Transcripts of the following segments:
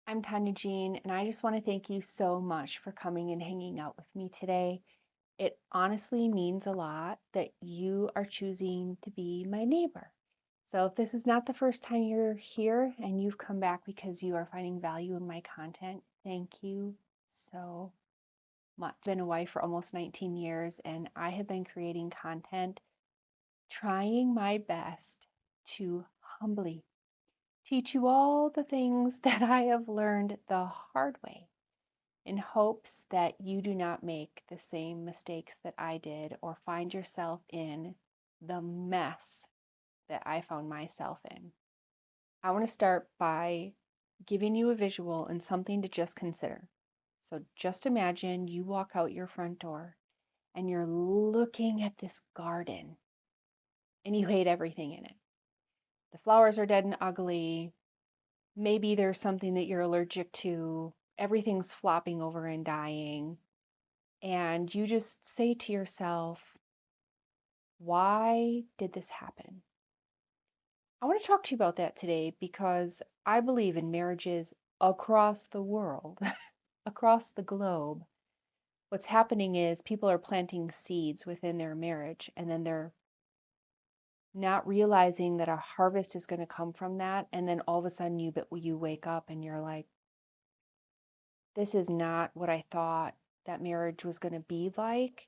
I'm Tanya Jean, and I just want to thank you so much for coming and hanging out with me today. It honestly means a lot that you are choosing to be my neighbor. So, if this is not the first time you're here and you've come back because you are finding value in my content, thank you so much. I've been a wife for almost 19 years, and I have been creating content, trying my best to humbly teach you all the things that I have learned the hard way in hopes that you do not make the same mistakes that I did or find yourself in the mess that I found myself in. I want to start by giving you a visual and something to just consider. So just imagine you walk out your front door and you're looking at this garden and you hate everything in it. The flowers are dead and ugly. Maybe there's something that you're allergic to. Everything's flopping over and dying. And you just say to yourself, why did this happen? I want to talk to you about that today because I believe in marriages across the world, across the globe. What's happening is people are planting seeds within their marriage, and then they're not realizing that a harvest is going to come from that. And then all of a sudden you wake up and you're like, this is not what I thought that marriage was going to be like.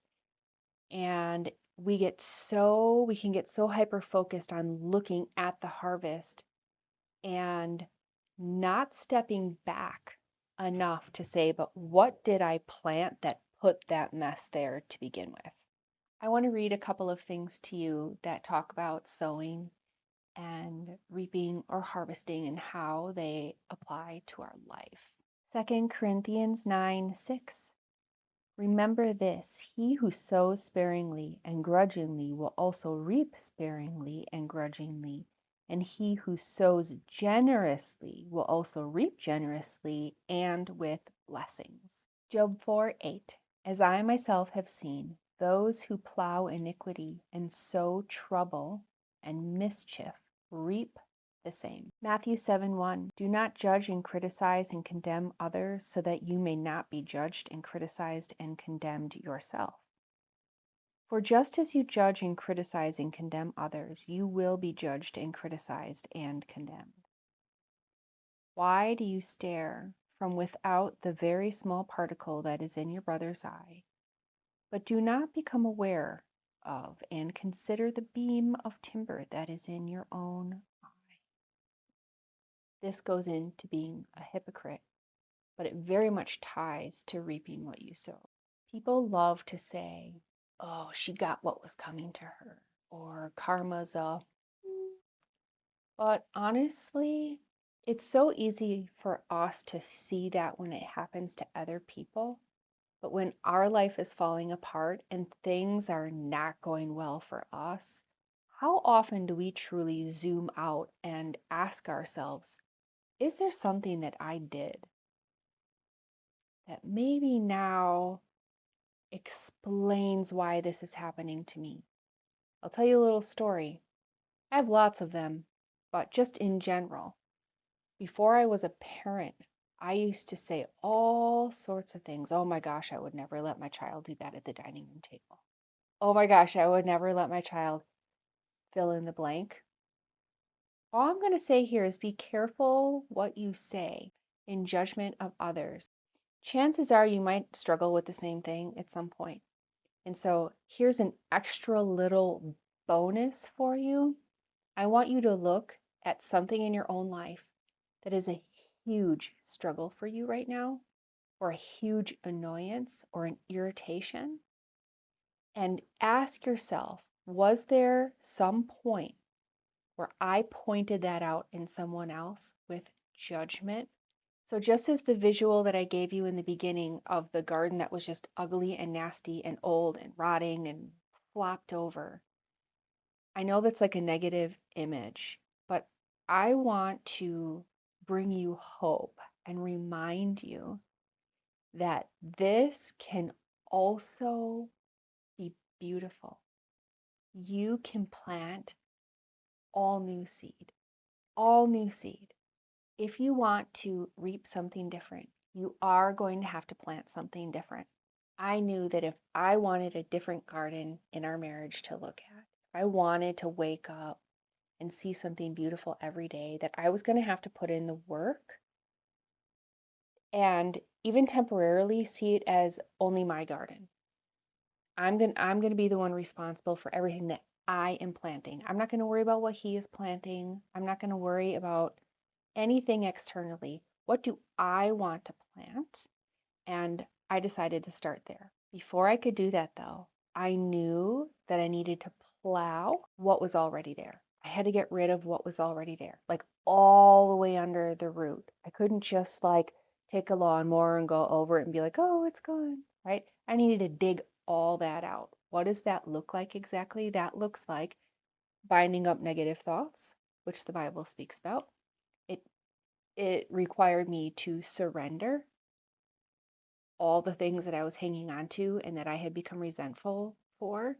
And we can get so hyper focused on looking at the harvest and not stepping back enough to say, but what did I plant that put that mess there to begin with? I want to read a couple of things to you that talk about sowing and reaping or harvesting and how they apply to our life. 2 Corinthians 9:6. Remember this, he who sows sparingly and grudgingly will also reap sparingly and grudgingly, and he who sows generously will also reap generously and with blessings. Job 4:8. As I myself have seen, those who plow iniquity and sow trouble and mischief reap the same. Matthew 7:1. Do not judge and criticize and condemn others so that you may not be judged and criticized and condemned yourself. For just as you judge and criticize and condemn others, you will be judged and criticized and condemned. Why do you stare from without the very small particle that is in your brother's eye, but do not become aware of and consider the beam of timber that is in your own eye? This goes into being a hypocrite, but it very much ties to reaping what you sow. People love to say, oh, she got what was coming to her, or karma's a. But honestly, it's so easy for us to see that when it happens to other people. But when our life is falling apart and things are not going well for us, how often do we truly zoom out and ask ourselves, is there something that I did that maybe now explains why this is happening to me? I'll tell you a little story. I have lots of them, but just in general, before I was a parent, I used to say all sorts of things. Oh my gosh, I would never let my child do that at the dining room table. Oh my gosh, I would never let my child fill in the blank. All I'm going to say here is be careful what you say in judgment of others. Chances are you might struggle with the same thing at some point. And so here's an extra little bonus for you. I want you to look at something in your own life that is a huge struggle for you right now, or a huge annoyance or an irritation, and ask yourself, was there some point where I pointed that out in someone else with judgment? So just as the visual that I gave you in the beginning of the garden that was just ugly and nasty and old and rotting and flopped over, I know that's like a negative image, but I want to bring you hope and remind you that this can also be beautiful. You can plant all new seed, all new seed. If you want to reap something different, you are going to have to plant something different. I knew that if I wanted a different garden in our marriage to look at, if I wanted to wake up and see something beautiful every day, that I was going to have to put in the work and even temporarily see it as only my garden. I'm going to be the one responsible for everything that I am planting. I'm not going to worry about what he is planting. I'm not going to worry about anything externally. What do I want to plant? And I decided to start there. Before I could do that, though, I knew that I needed to plow what was already there. I had to get rid of what was already there, like all the way under the root. I couldn't just like take a lawnmower and go over it and be like, oh, it's gone, right? I needed to dig all that out. What does that look like exactly? That looks like binding up negative thoughts, which the Bible speaks about. It it required me to surrender all the things that I was hanging on to and that I had become resentful for,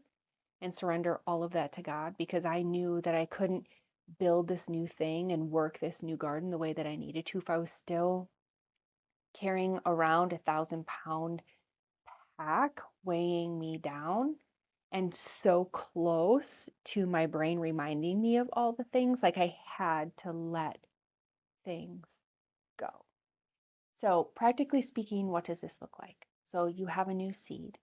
and surrender all of that to God, because I knew that I couldn't build this new thing and work this new garden the way that I needed to if I was still carrying around 1,000-pound pack weighing me down and so close to my brain reminding me of all the things. Like I had to let things go. So, practically speaking, what does this look like? So, you have a new seed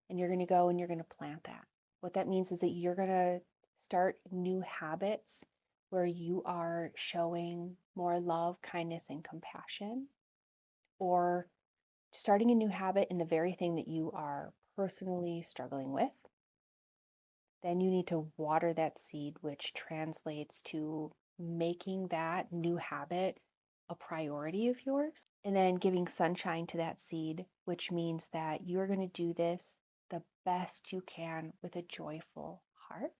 and you're going to go and you're going to plant that. What that means is that you're going to start new habits where you are showing more love, kindness, and compassion, or starting a new habit in the very thing that you are personally struggling with. Then you need to water that seed, which translates to making that new habit a priority of yours. And then giving sunshine to that seed, which means that you're going to do this the best you can with a joyful heart.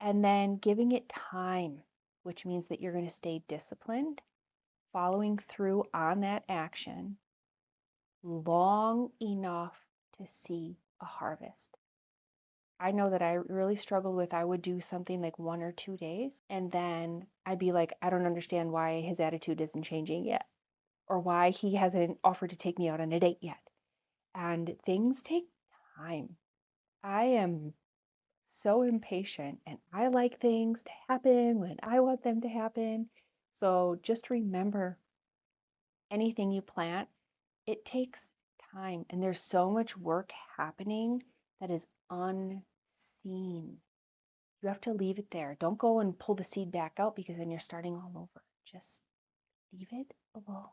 And then giving it time, which means that you're going to stay disciplined, following through on that action long enough to see a harvest. I know that I really struggled with, I would do something like 1 or 2 days, and then I'd be like, I don't understand why his attitude isn't changing yet, or why he hasn't offered to take me out on a date yet. And things take time. I am so impatient and I like things to happen when I want them to happen. So just remember, anything you plant, it takes time, and there's so much work happening that is unseen. You have to leave it there. Don't go and pull the seed back out, because then you're starting all over. Just leave it alone.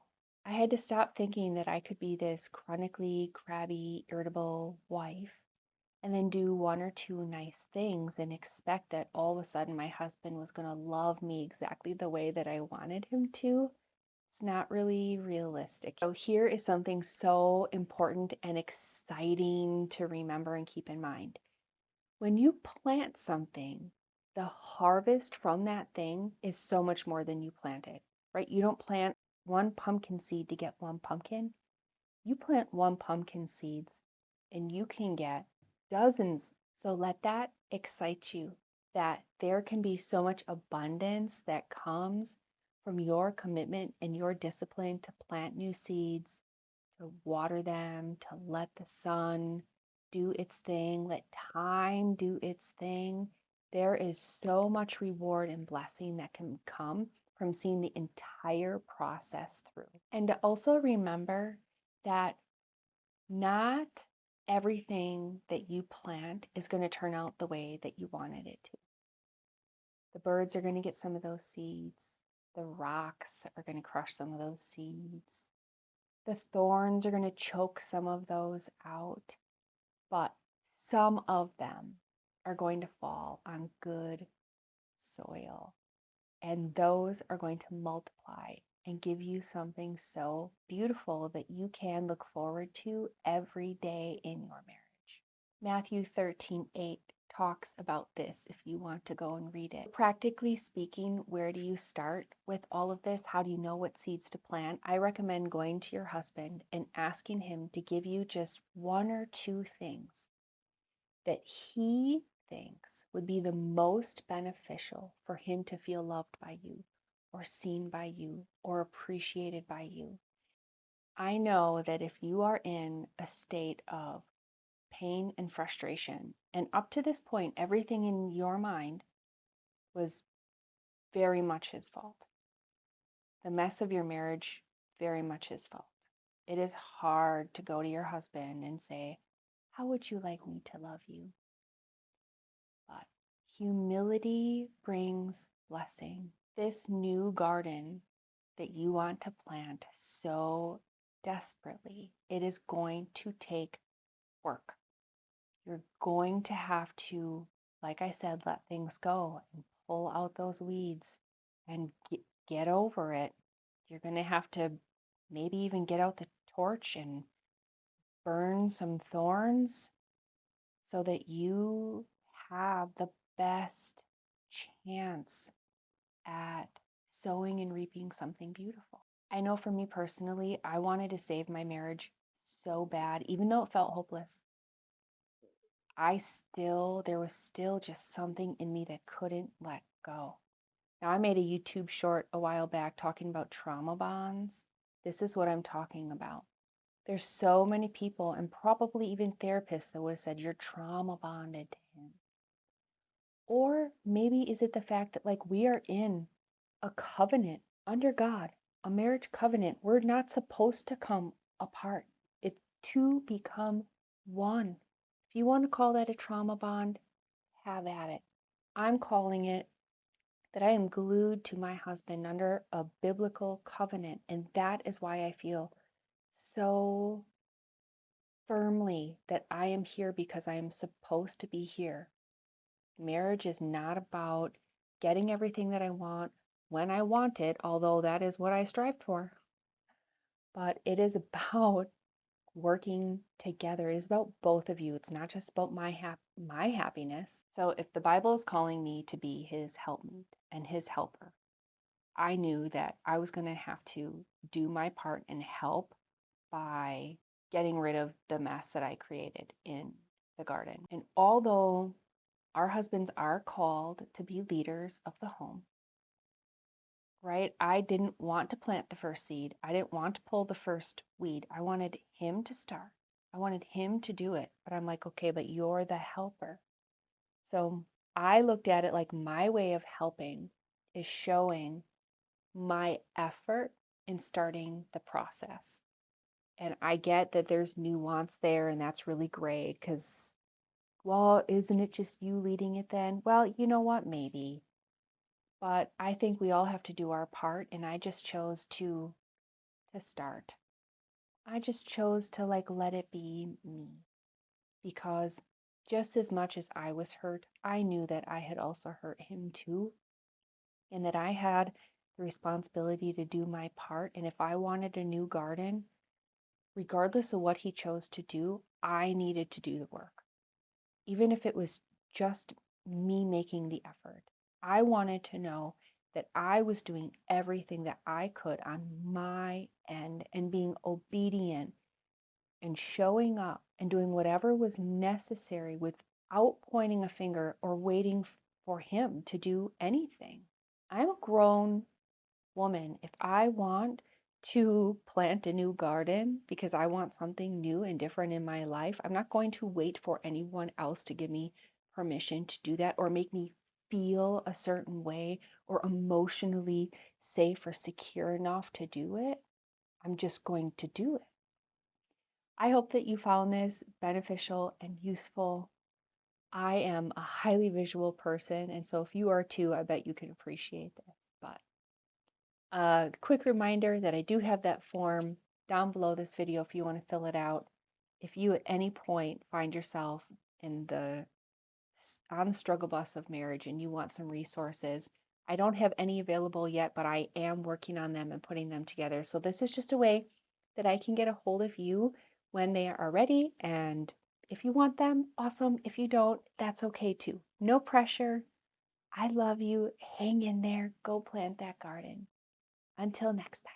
I had to stop thinking that I could be this chronically crabby, irritable wife and then do 1 or 2 nice things and expect that all of a sudden my husband was going to love me exactly the way that I wanted him to. It's not really realistic. So here is something so important and exciting to remember and keep in mind. When you plant something, the harvest from that thing is so much more than you planted, right? You don't plant one pumpkin seed to get one pumpkin. You plant one pumpkin seeds and you can get dozens. So let that excite you, that there can be so much abundance that comes from your commitment and your discipline to plant new seeds, to water them, to let the sun do its thing, let time do its thing. There is so much reward and blessing that can come from seeing the entire process through. And to also remember that not everything that you plant is going to turn out the way that you wanted it to. The birds are going to get some of those seeds. The rocks are going to crush some of those seeds. The thorns are going to choke some of those out, but some of them are going to fall on good soil, and those are going to multiply and give you something so beautiful that you can look forward to every day in your marriage. Matthew 13:8 talks about this if you want to go and read it. Practically speaking, where do you start with all of this? How do you know what seeds to plant? I recommend going to your husband and asking him to give you just 1 or 2 things that he thinks would be the most beneficial for him to feel loved by you. or seen by you or appreciated by you. I know that if you are in a state of pain and frustration, and up to this point, everything in your mind was very much his fault. The mess of your marriage, very much his fault. It is hard to go to your husband and say, how would you like me to love you? But humility brings blessing. This new garden that you want to plant so desperately, it is going to take work. You're going to have to, like I said, let things go and pull out those weeds and get over it. You're going to have to maybe even get out the torch and burn some thorns so that you have the best chance at sowing and reaping something beautiful. I know for me personally, I wanted to save my marriage so bad, even though it felt hopeless. There was still just something in me that couldn't let go. Now, I made a YouTube short a while back talking about trauma bonds. This is what I'm talking about. There's so many people, and probably even therapists, that would have said you're trauma bonded to him. Or maybe is it the fact that, like, we are in a covenant under God, a marriage covenant. We're not supposed to come apart. It's to become one. If you want to call that a trauma bond, have at it. I'm calling it that I am glued to my husband under a biblical covenant. And that is why I feel so firmly that I am here, because I am supposed to be here. Marriage is not about getting everything that I want when I want it, although that is what I strive for. But it is about working together. It is about both of you. It's not just about my happiness. So if the Bible is calling me to be his helpmeet and his helper, I knew that I was going to have to do my part and help by getting rid of the mess that I created in the garden. And although our husbands are called to be leaders of the home, right? I didn't want to plant the first seed. I didn't want to pull the first weed. I wanted him to start. I wanted him to do it. But I'm like, okay, but you're the helper. So I looked at it like my way of helping is showing my effort in starting the process. And I get that there's nuance there, and that's really great because, well, isn't it just you leading it then? Well, you know what? Maybe. But I think we all have to do our part, and I just chose to start. I just chose to like let it be me, because just as much as I was hurt, I knew that I had also hurt him too, and that I had the responsibility to do my part. And if I wanted a new garden, regardless of what he chose to do, I needed to do the work. Even if it was just me making the effort, I wanted to know that I was doing everything that I could on my end and being obedient and showing up and doing whatever was necessary without pointing a finger or waiting for him to do anything. I'm a grown woman. If I want to plant a new garden because I want something new and different in my life, I'm not going to wait for anyone else to give me permission to do that or make me feel a certain way or emotionally safe or secure enough to do it. I'm just going to do it. I hope that you found this beneficial and useful. I am a highly visual person, and so if you are too, I bet you can appreciate this. But a quick reminder that I do have that form down below this video if you want to fill it out. If you at any point find yourself on the struggle bus of marriage and you want some resources, I don't have any available yet, but I am working on them and putting them together. So this is just a way that I can get a hold of you when they are ready. And if you want them, awesome. If you don't, that's okay too. No pressure. I love you. Hang in there. Go plant that garden. Until next time.